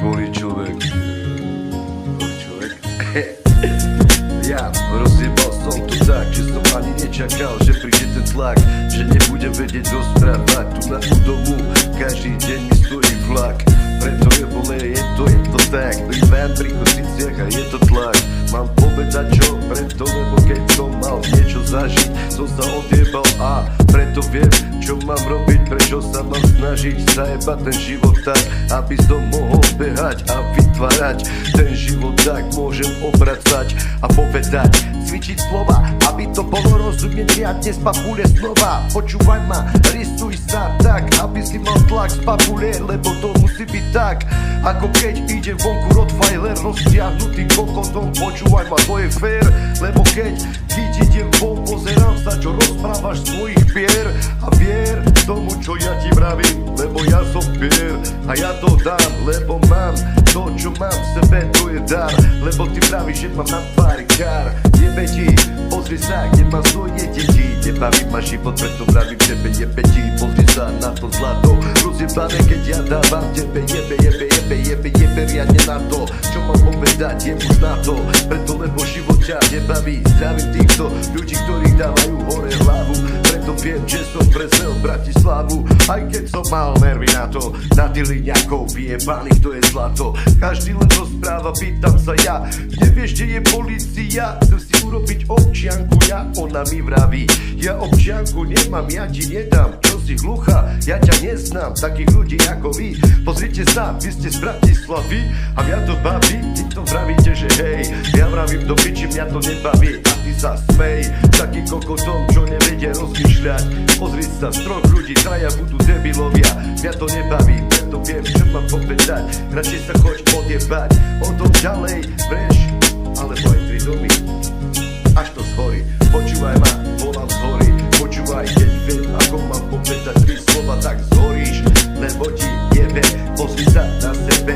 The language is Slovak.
Boli človek. Ja rozjebal som to tak, že som ani nečakal, že príde ten tlak, že nebudem vedieť rozprávať. Tu na domu každý deň mi stojí vlak. Preto je bole, je to tak. Plývam pri kosiciach a je to tlak. Mám povedať čo preto, lebo keď som mal niečo zažiť, som sa odjebal a preto viem, čo mám robiť, prečo sa mám snažiť zajebať ten život tak, aby som mohol behať a vytvárať ten život tak, môžem obracať a povedať, cvičiť slova, aby to bolo rozumieť riadne z papule slova. Počúvaj ma, rysuj sa tak, aby si mal tlak z papule, lebo to musí byť tak, ako keď ide vonku Rottweiler roztiahnutý kokotom. Počúvaj ma, to je fér, lebo keď idem von, pozerám sa, čo rozprávaš z svojich pier a vier tomu, čo ja ti vravím, lebo ja som pier a ja to dám, lebo mám to, čo mám v sebe, to je dar, lebo ty pravíš, že mám na tvári kár. Jebe ti, pozri sa, keď mám svoje deti, nebaví ma život, preto vravím tebe, jebe ti, pozri sa na to zlato rozjebané, keď ja dávam tebe, jebe riadne na to, čo mám povedať, je už na to, preto lebo život ťa nebaví. Zdravím týchto ľudí, ktorých dávajú hore hlavu, preto viem, že som prezrel Bratislavu, aj keď som mal nervy na to, na tyliňakov vyjebaných, to je zlato. Každý len rozpráva, pýtam sa ja, nevieš, kde je polícia, chcem si urobiť občianku, ja, ona mi vraví, ja občianku nemám, ja ti nedám, čo si hluchá, ja ťa neznám, takých ľudí ako vy, pozrite sa, vy ste z Bratislavy a mňa to baví, ty to vravíte, že hej, ja vravím do piči, mňa to nebaví a ty sa smej, taký kokotom, čo nevedie rozmýšľať. Pozri sa, z troch ľudí, traja budú debilovia, mňa to nebaví, preto viem, čo mám povedať, radšej sa choď odjebať, o tom ďalej breš, alebo aj tri domy, až to zhorí. Počúvaj ma, volám z hory, počúvaj, keď viem, ako mám povedať tri slova, tak zhoríš, lebo ti jebe, pozri sa na sebe,